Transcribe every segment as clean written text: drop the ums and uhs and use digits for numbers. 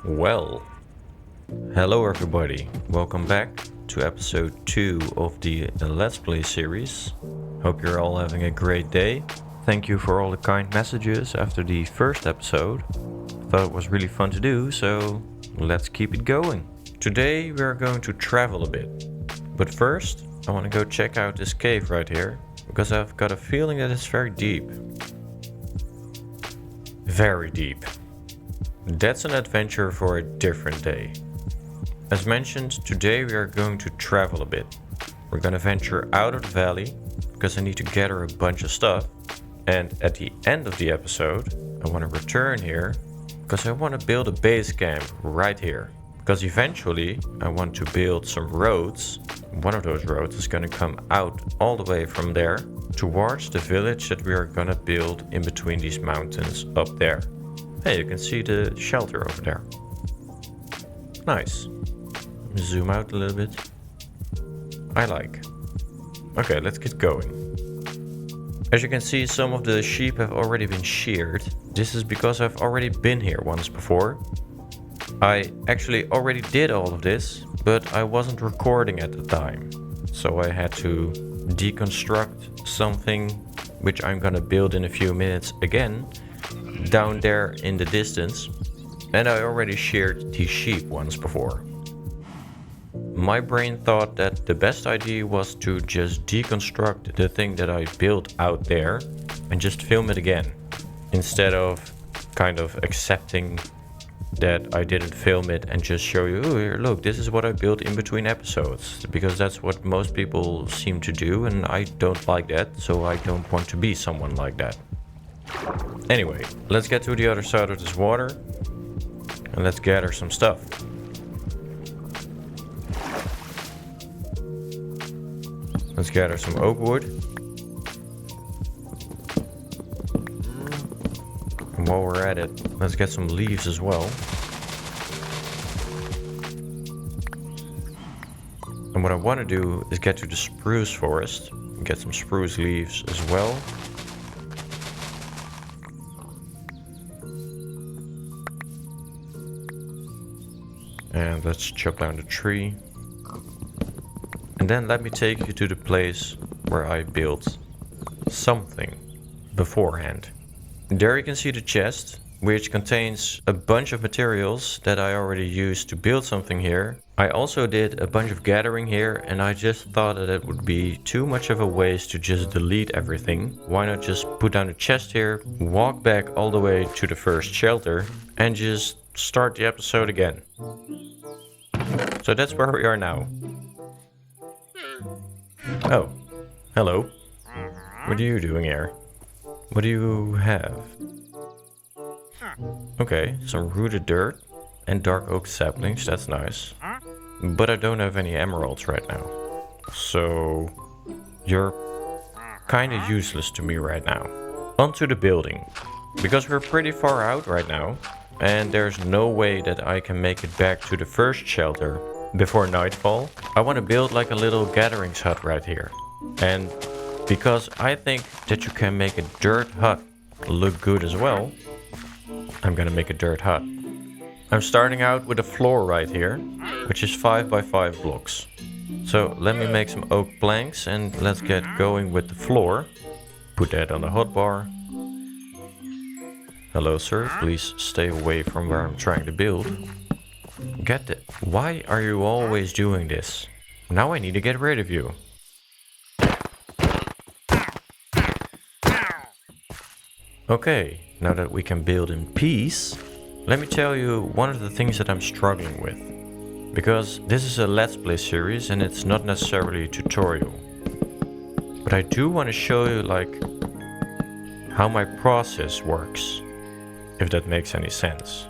Well, hello everybody, welcome back to episode 2 of the Let's Play series. Hope you're all having a great day. Thank you for all the kind messages after the first episode. Thought it was really fun to do, so let's keep it going. Today we are going to travel a bit, but first I want to go check out this cave right here, because I've got a feeling that it's very deep. Very deep. That's an adventure for a different day. As mentioned, today we are going to travel a bit. We're going to venture out of the valley, because I need to gather a bunch of stuff. And at the end of the episode, I want to return here, because I want to build a base camp right here. Because eventually, I want to build some roads. One of those roads is going to come out all the way from there, towards the village that we are going to build in between these mountains up there. Hey, you can see the shelter over there. Nice. Let me zoom out a little bit. I like. Okay, let's get going. As you can see, some of the sheep have already been sheared. This is because I've already been here once before. I actually already did all of this, but I wasn't recording at the time. So I had to deconstruct something which I'm gonna build in a few minutes again, down there in the distance, and I already sheared these sheep once before. My brain thought that the best idea was to just deconstruct the thing that I built out there and just film it again, instead of kind of accepting that I didn't film it and just show you, oh, here, look, this is what I built in between episodes, because that's what most people seem to do, and I don't like that, so I don't want to be someone like that. Anyway, let's get to the other side of this water and let's gather some stuff. Let's gather some oak wood. And while we're at it, let's get some leaves as well. And what I want to do is get to the spruce forest and get some spruce leaves as well. And let's chop down the tree. And then let me take you to the place where I built something beforehand. There you can see the chest, which contains a bunch of materials that I already used to build something here. I also did a bunch of gathering here, and I just thought that it would be too much of a waste to just delete everything. Why not just put down the chest here, walk back all the way to the first shelter, and just start the episode again. So that's where we are now. Oh, hello. What are you doing here? What do you have? Okay, some rooted dirt and dark oak saplings, that's nice. But I don't have any emeralds right now. So you're kinda useless to me right now. Onto the building. Because we're pretty far out right now, and there's no way that I can make it back to the first shelter before nightfall, I want to build like a little gatherings hut right here. And because I think that you can make a dirt hut look good as well, I'm gonna make a dirt hut. I'm starting out with a floor right here, which is 5 by 5 blocks. So let me make some oak planks and let's get going with the floor. Put that on the hotbar. Hello sir, please stay away from where I'm trying to build. Get it. Why are you always doing this? Now I need to get rid of you. Okay, now that we can build in peace, let me tell you one of the things that I'm struggling with. Because this is a Let's Play series and it's not necessarily a tutorial. But I do want to show you like how my process works, if that makes any sense.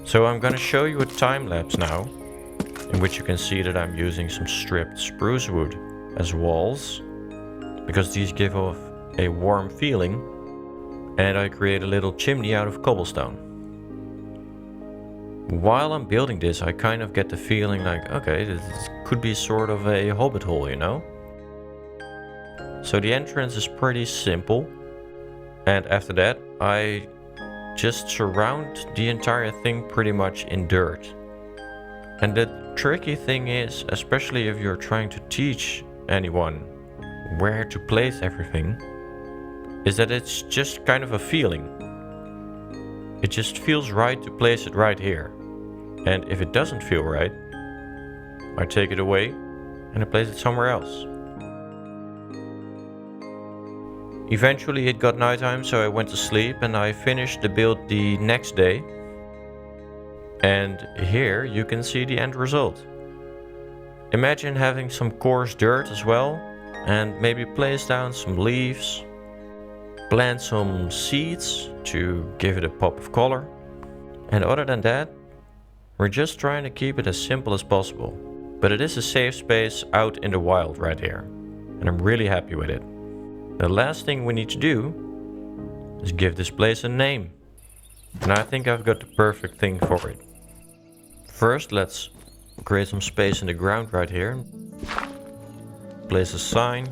So I'm gonna show you a time lapse now, in which you can see that I'm using some stripped spruce wood as walls, because these give off a warm feeling, and I create a little chimney out of cobblestone. While I'm building this, I kind of get the feeling like, okay, this could be sort of a hobbit hole, you know? So the entrance is pretty simple, and after that I just surround the entire thing pretty much in dirt. And the tricky thing is, especially if you're trying to teach anyone where to place everything, is that it's just kind of a feeling. It just feels right to place it right here. And if it doesn't feel right, I take it away and I place it somewhere else. Eventually it got nighttime, so I went to sleep and I finished the build the next day. And here you can see the end result. Imagine having some coarse dirt as well, and maybe place down some leaves, plant some seeds to give it a pop of color. And other than that, we're just trying to keep it as simple as possible. But it is a safe space out in the wild right here, and I'm really happy with it. The last thing we need to do is give this place a name. And I think I've got the perfect thing for it. First, let's create some space in the ground right here. Place a sign.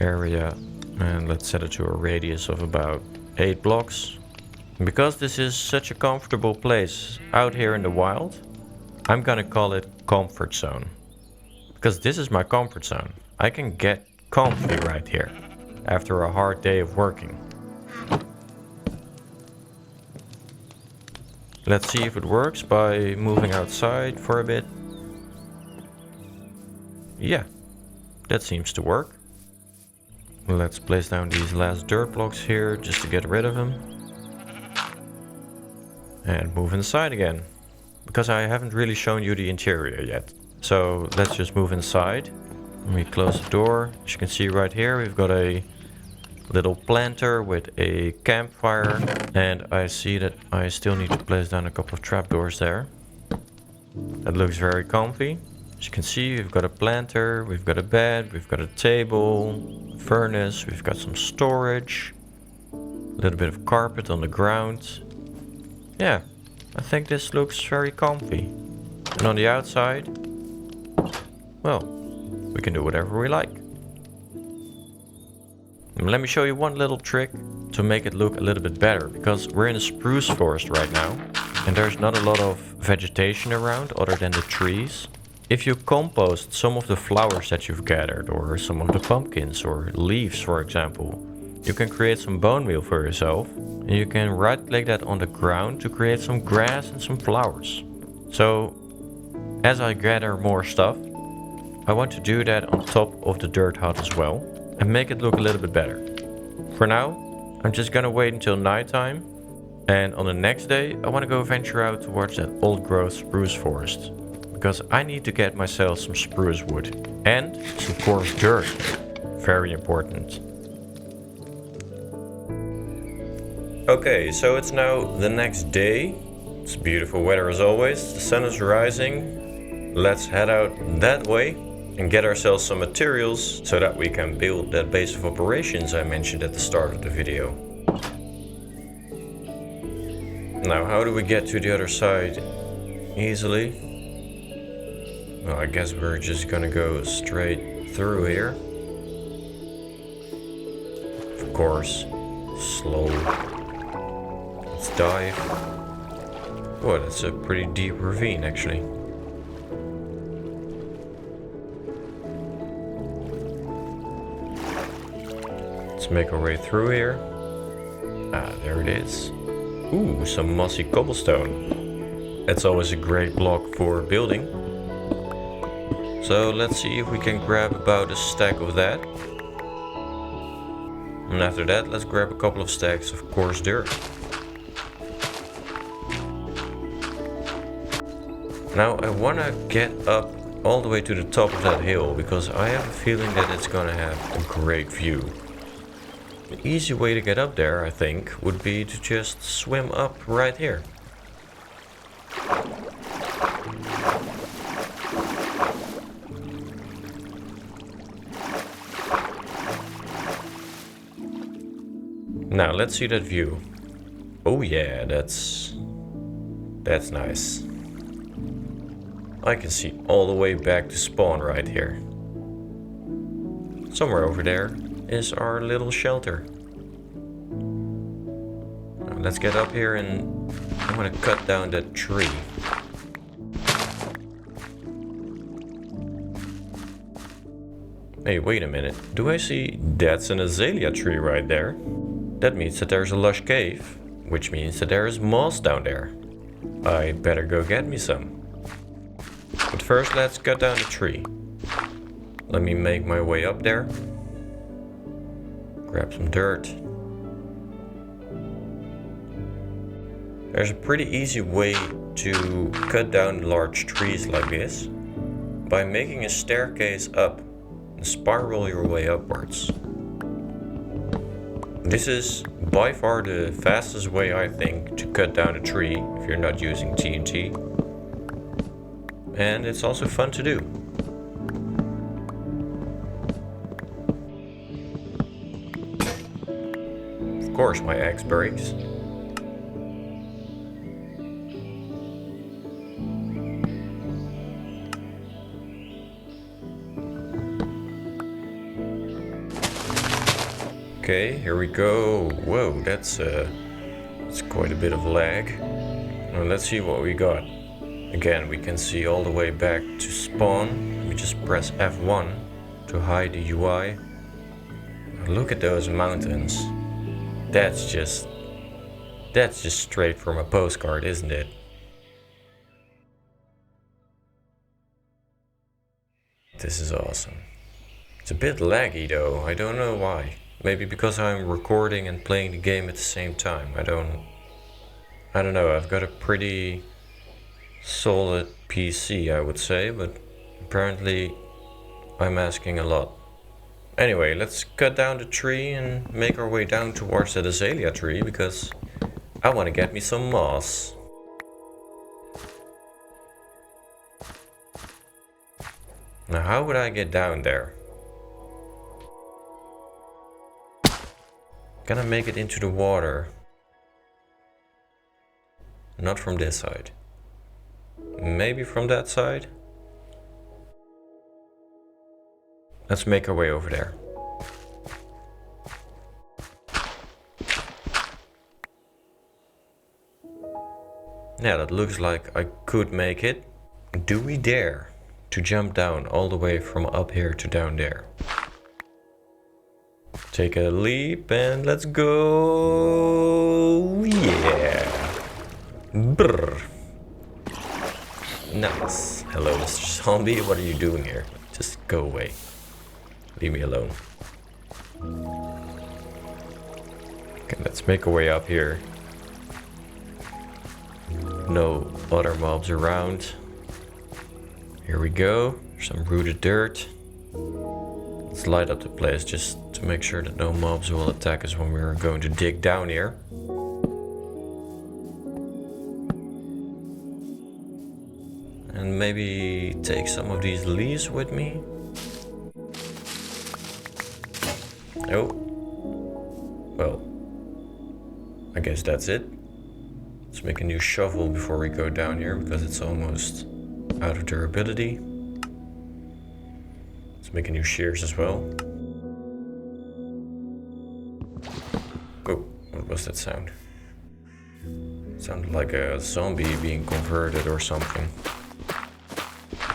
Area, and let's set it to a radius of about 8 blocks. And because this is such a comfortable place out here in the wild, I'm gonna call it comfort zone. Because this is my comfort zone. I can get comfy right here after a hard day of working. Let's see if it works by moving outside for a bit. Yeah, that seems to work. Let's place down these last dirt blocks here just to get rid of them. And move inside again, because I haven't really shown you the interior yet. So let's just move inside. We close the door. As you can see right here, we've got a little planter with a campfire, and I see that I still need to place down a couple of trapdoors there. That looks very comfy. As you can see, we've got a planter, we've got a bed, we've got a table, a furnace, we've got some storage, a little bit of carpet on the ground. Yeah, I think this looks very comfy. And on the outside, well, we can do whatever we like. Let me show you one little trick to make it look a little bit better, because we're in a spruce forest right now and there's not a lot of vegetation around other than the trees. If you compost some of the flowers that you've gathered, or some of the pumpkins or leaves for example, you can create some bone meal for yourself, and you can right click that on the ground to create some grass and some flowers. So as I gather more stuff, I want to do that on top of the dirt hut as well, and make it look a little bit better. For now, I'm just gonna wait until nighttime, and on the next day I want to go venture out towards that old growth spruce forest, because I need to get myself some spruce wood and some coarse dirt. Very important. Okay, so it's now the next day. It's beautiful weather as always. The sun is rising. Let's head out that way and get ourselves some materials so that we can build that base of operations I mentioned at the start of the video. Now, how do we get to the other side easily? Well, I guess we're just gonna go straight through here. Of course, slow. Let's dive. Oh, that's a pretty deep ravine actually. Let's make our way through here. Ah, there it is. Ooh, some mossy cobblestone. That's always a great block for building. So let's see if we can grab about a stack of that. And after that, let's grab a couple of stacks of coarse dirt. Now I want to get up all the way to the top of that hill, because I have a feeling that it's gonna have a great view. The easy way to get up there, I think, would be to just swim up right here. Now let's see that view. Oh yeah, that's nice. I can see all the way back to spawn right here. Somewhere over there is our little shelter. let's get up here and I'm gonna cut down that tree. Hey, wait a minute. Do I see that's an azalea tree right there? That means that there's a lush cave, which means that there is moss down there. I better go get me some. But first let's cut down the tree. Let me make my way up there. Grab some dirt. There's a pretty easy way to cut down large trees like this by making a staircase up and spiral your way upwards. This is by far the fastest way, I think, to cut down a tree if you're not using TNT. And it's also fun to do. Of course my axe breaks. Okay, here we go. Whoa, that's quite a bit of lag. Now let's see what we got. Again, we can see all the way back to spawn. We just press F1 to hide the UI. Look at those mountains. That's just straight from a postcard, isn't it? This is awesome. It's a bit laggy though, I don't know why. Maybe because I'm recording and playing the game at the same time. I don't know, I've got a pretty solid PC, I would say, but apparently I'm asking a lot. Anyway, let's cut down the tree and make our way down towards the azalea tree because I want to get me some moss. Now how would I get down there? Can I make it into the water? Not from this side. Maybe from that side? Let's make our way over there. Yeah, that looks like I could make it. Do we dare to jump down all the way from up here to down there? Take a leap and let's go! Yeah! Brr. Nice. Hello, Mr. Zombie. What are you doing here? Just go away. Leave me alone. Okay, let's make our way up here. No other mobs around. Here we go. Some rooted dirt. Let's light up the place just to make sure that no mobs will attack us when we're going to dig down here. And maybe take some of these leaves with me. Oh. Well, I guess that's it. Let's make a new shovel before we go down here because it's almost out of durability. Let's make a new shears as well. Oh, what was that sound? It sounded like a zombie being converted or something.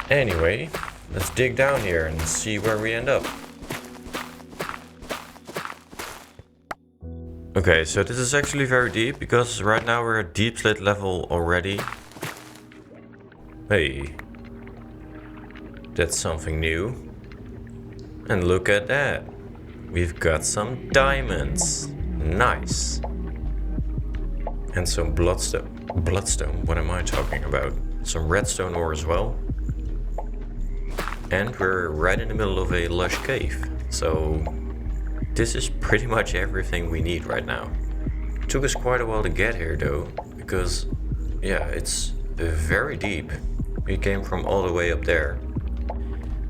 Anyway, let's dig down here and see where we end up. Okay, so this is actually very deep because right now we're at deep slate level already. Hey, that's something new. And look at that, we've got some diamonds. Nice. And some bloodstone, what am I talking about? Some redstone ore as well. And we're right in the middle of a lush cave, so this is pretty much everything we need right now. It took us quite a while to get here though, because yeah, it's very deep. We came from all the way up there.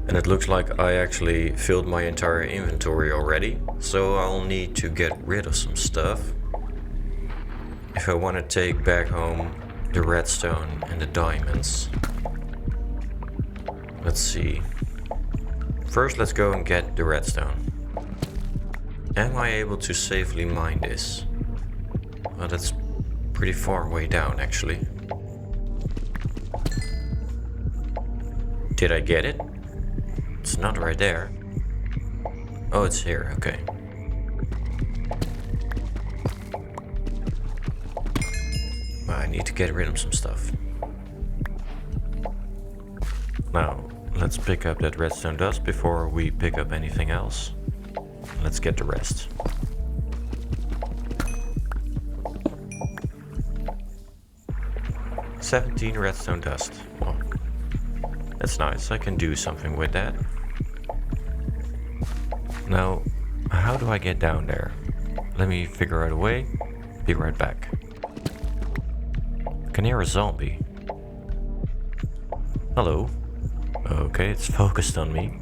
And it looks like I actually filled my entire inventory already, so I'll need to get rid of some stuff if I want to take back home the redstone and the diamonds. Let's see. First, let's go and get the redstone. Am I able to safely mine this? Well, that's pretty far way down actually. Did I get it? It's not right there. Oh, it's here, okay. Well, I need to get rid of some stuff. Now, let's pick up that redstone dust before we pick up anything else. Let's get the rest. $17 redstone dust. Oh, that's nice. I can do something with that. Now, how do I get down there? Let me figure out a way. Be right back. I can hear a zombie. Hello. Okay, it's focused on me.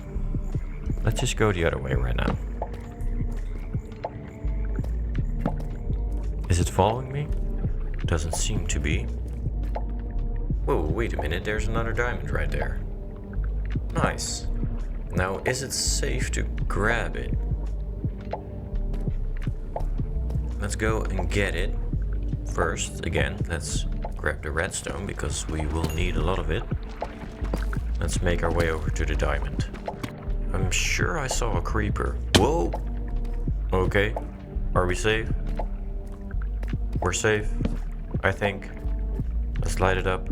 Let's just go the other way right now. Is it following me? Doesn't seem to be. Whoa, wait a minute, there's another diamond right there. Nice. Now, is it safe to grab it? Let's go and get it. First, again, let's grab the redstone because we will need a lot of it. Let's make our way over to the diamond. I'm sure I saw a creeper. Whoa! Okay, are we safe? We're safe, I think. Let's light it up.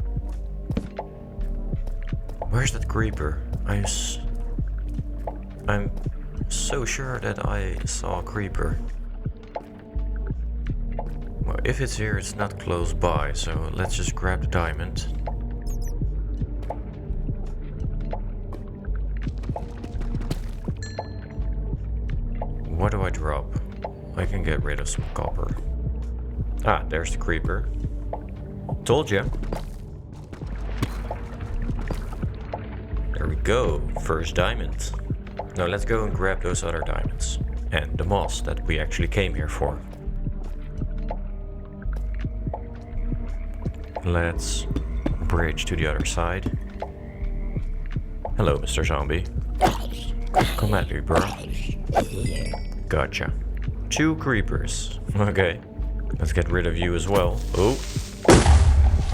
Where's that creeper? I'm so sure that I saw a creeper. Well, if it's here, it's not close by, so let's just grab the diamond. What do I drop? I can get rid of some copper. Ah, there's the creeper. Told ya. There we go, first diamond. Now let's go and grab those other diamonds. And the moss that we actually came here for. Let's bridge to the other side. Hello, Mr. Zombie. Come at me, bro. Gotcha. 2 creepers. Okay. Let's get rid of you as well. Oh.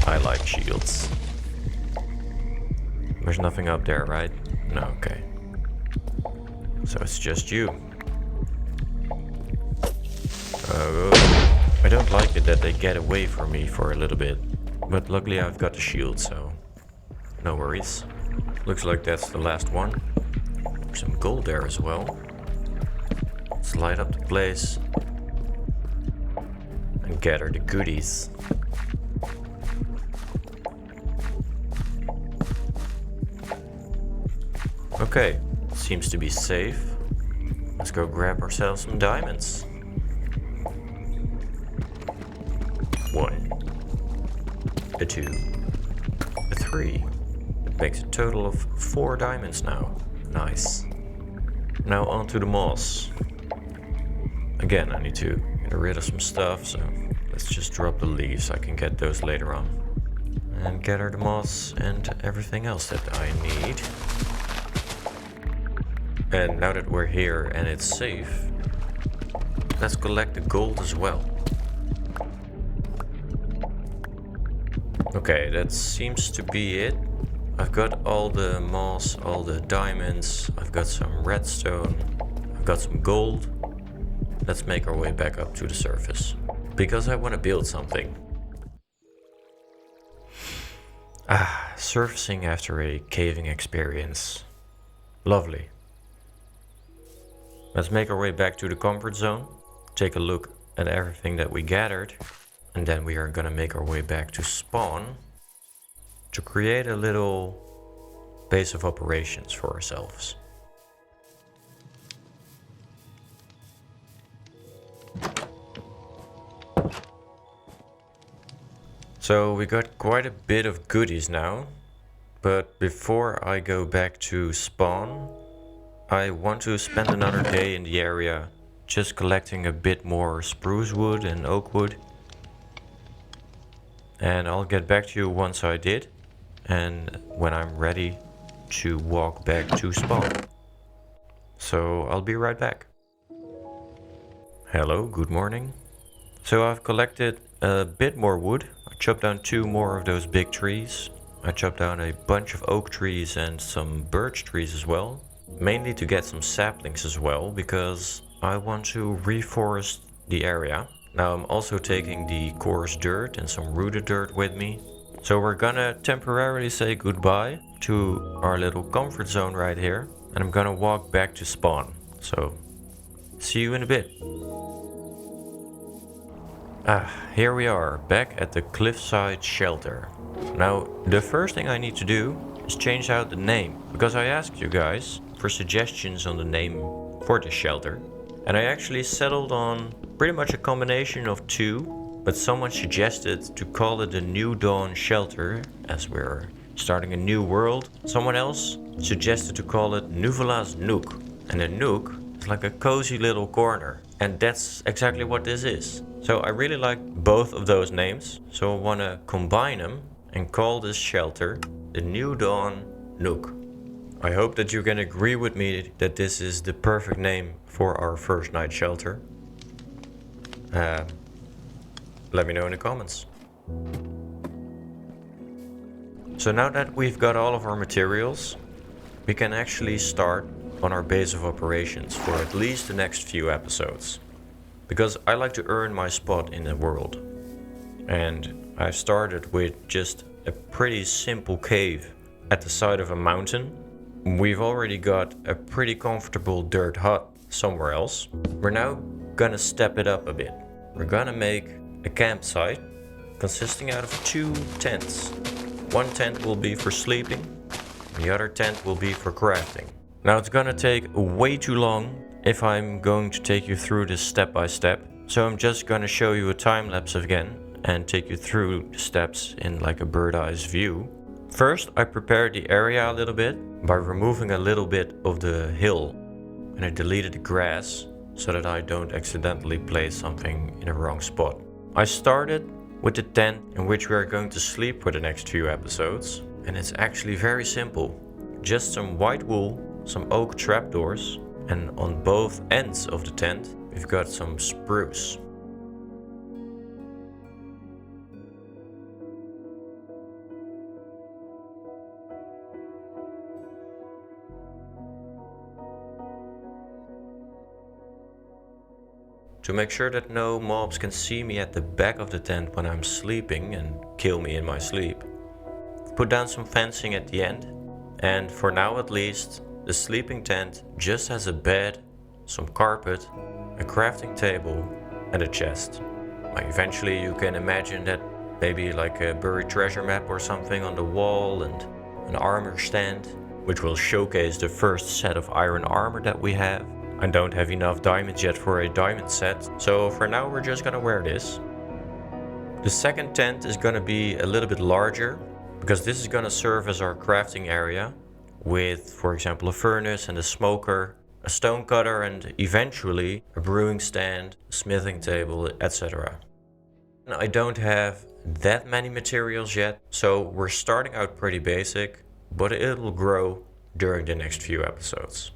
I like shields. There's nothing up there, right? No, okay. So it's just you. I don't like it that they get away from me for a little bit. But luckily I've got the shield, so no worries. Looks like that's the last one. There's some gold there as well. Let's light up the place and gather the goodies. Okay, seems to be safe. Let's go grab ourselves some diamonds. 1, a 2, a 3. It makes a total of 4 diamonds now. Nice. Now onto the moss. Again, I need to get rid of some stuff, so let's just drop the leaves. I can get those later on. And gather the moss and everything else that I need. And now that we're here and it's safe, let's collect the gold as well. Okay, that seems to be it. I've got all the moss, all the diamonds, I've got some redstone, I've got some gold. Let's make our way back up to the surface. Because I want to build something. Surfacing after a caving experience. Lovely. Let's make our way back to the comfort zone, take a look at everything that we gathered, and then we are gonna make our way back to spawn to create a little base of operations for ourselves. So we got quite a bit of goodies now, but before I go back to spawn, I want to spend another day in the area just collecting a bit more spruce wood and oak wood. And I'll get back to you once I did and when I'm ready to walk back to spawn. So I'll be right back. Hello, good morning. So I've collected a bit more wood. I chopped down 2 more of those big trees. I chopped down a bunch of oak trees and some birch trees as well. Mainly to get some saplings as well, because I want to reforest the area. Now I'm also taking the coarse dirt and some rooted dirt with me. So we're gonna temporarily say goodbye to our little comfort zone right here. And I'm gonna walk back to spawn. So, see you in a bit. Here we are, back at the Cliffside shelter. Now, the first thing I need to do is change out the name, because I asked you guys for suggestions on the name for this shelter. And I actually settled on pretty much a combination of 2, but someone suggested to call it the New Dawn Shelter, as we're starting a new world. Someone else suggested to call it Nuvela's Nook. And a nook is like a cozy little corner. And that's exactly what this is. So I really like both of those names. So I want to combine them and call this shelter the New Dawn Nook. I hope that you can agree with me that this is the perfect name for our first night shelter. Let me know in the comments. So now that we've got all of our materials, we can actually start on our base of operations for at least the next few episodes. Because I like to earn my spot in the world. And I started with just a pretty simple cave at the side of a mountain. We've already got a pretty comfortable dirt hut somewhere else. We're now gonna step it up a bit. We're gonna make a campsite consisting out of 2 tents. One tent will be for sleeping, the other tent will be for crafting. Now it's gonna take way too long if I'm going to take you through this step by step. So I'm just gonna show you a time lapse again and take you through the steps in like a bird's eye view. First, I prepared the area a little bit by removing a little bit of the hill, and I deleted the grass so that I don't accidentally place something in the wrong spot. I started with the tent in which we are going to sleep for the next few episodes, and it's actually very simple. Just some white wool, some oak trapdoors, and on both ends of the tent we've got some spruce. To make sure that no mobs can see me at the back of the tent when I'm sleeping and kill me in my sleep, put down some fencing at the end, and for now at least, the sleeping tent just has a bed, some carpet, a crafting table, and a chest. Like eventually you can imagine that maybe like a buried treasure map or something on the wall and an armor stand, which will showcase the first set of iron armor that we have. I don't have enough diamonds yet for a diamond set, so for now we're just gonna wear this. The second tent is gonna be a little bit larger, because this is gonna serve as our crafting area, with, for example, a furnace and a smoker, a stone cutter, and eventually a brewing stand, a smithing table, etc. I don't have that many materials yet, so we're starting out pretty basic, but it will grow during the next few episodes.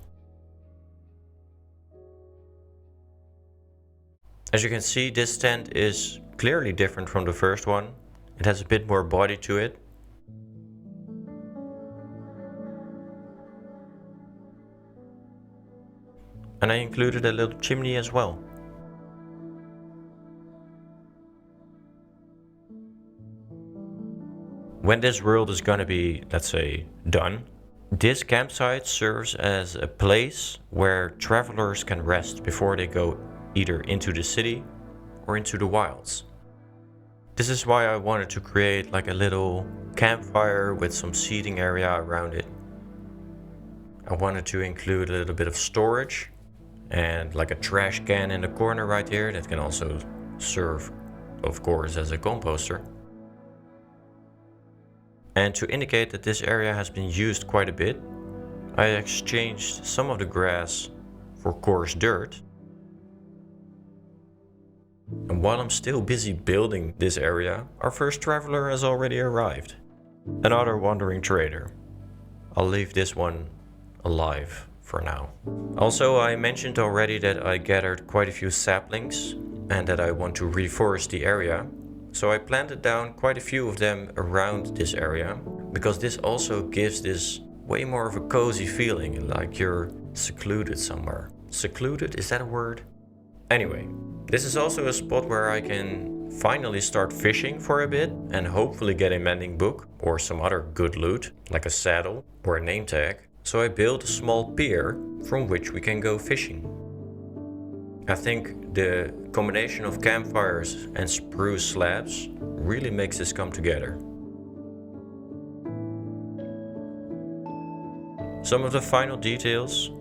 As you can see, this tent is clearly different from the first one. It has a bit more body to it. And I included a little chimney as well. When this world is gonna be, let's say, done, this campsite serves as a place where travelers can rest before they go either into the city or into the wilds. This is why I wanted to create like a little campfire with some seating area around it. I wanted to include a little bit of storage and like a trash can in the corner right here that can also serve, of course, as a composter. And to indicate that this area has been used quite a bit, I exchanged some of the grass for coarse dirt. And while I'm still busy building this area, our first traveler has already arrived. Another wandering trader. I'll leave this one alive for now. Also, I mentioned already that I gathered quite a few saplings and that I want to reforest the area. So I planted down quite a few of them around this area, because this also gives this way more of a cozy feeling, like you're secluded somewhere. Secluded, is that a word? Anyway, this is also a spot where I can finally start fishing for a bit and hopefully get a mending book or some other good loot, like a saddle or a name tag. So I built a small pier from which we can go fishing. I think the combination of campfires and spruce slabs really makes this come together. Some of the final details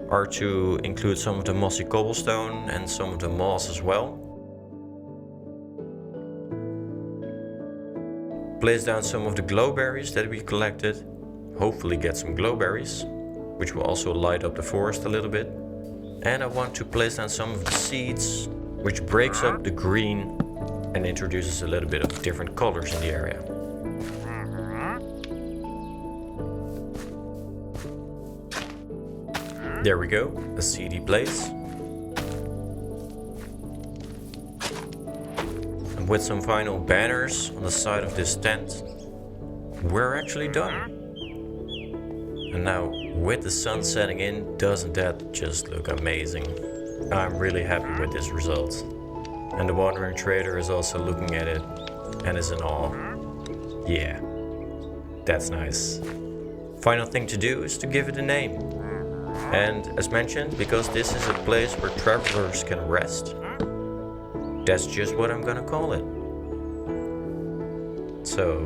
are to include some of the mossy cobblestone and some of the moss as well. Place down some of the glowberries that we collected, hopefully get some glowberries, which will also light up the forest a little bit. And I want to place down some of the seeds, which breaks up the green and introduces a little bit of different colors in the area. There we go, a seedy place. And with some final banners on the side of this tent, we're actually done. And now, with the sun setting in, doesn't that just look amazing? I'm really happy with this result. And the wandering trader is also looking at it and is in awe. Yeah, that's nice. Final thing to do is to give it a name. And as mentioned, because this is a place where travelers can rest, that's just what I'm gonna call it. So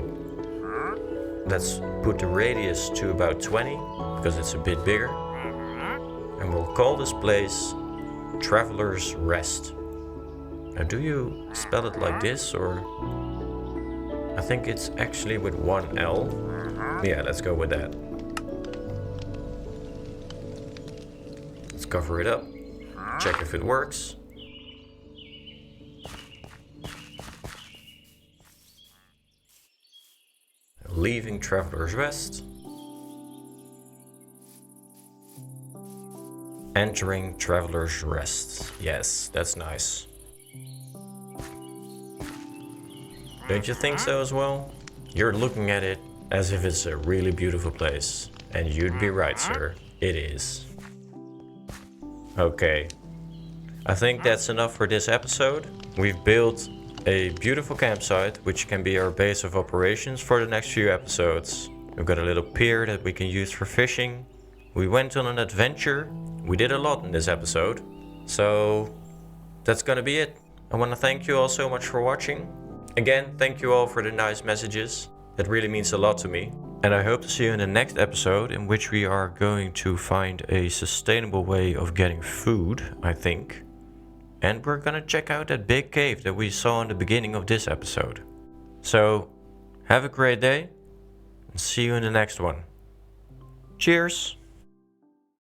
let's put the radius to about 20, because it's a bit bigger. And we'll call this place Traveler's Rest. Now, do you spell it like this, or? I think it's actually with one L. Yeah, let's go with that. Let's cover it up, check if it works. Leaving Traveler's Rest. Entering Traveler's Rest. Yes, that's nice. Don't you think so as well? You're looking at it as if it's a really beautiful place. And you'd be right, sir. It is. Okay. I think that's enough for this episode. We've built a beautiful campsite, which can be our base of operations for the next few episodes. We've got a little pier that we can use for fishing. We went on an adventure. We did a lot in this episode. So that's gonna be it. I want to thank you all so much for watching. Again, thank you all for the nice messages. That really means a lot to me. And I hope to see you in the next episode, in which we are going to find a sustainable way of getting food, I think. And we're gonna check out that big cave that we saw in the beginning of this episode. So, have a great day, and see you in the next one. Cheers!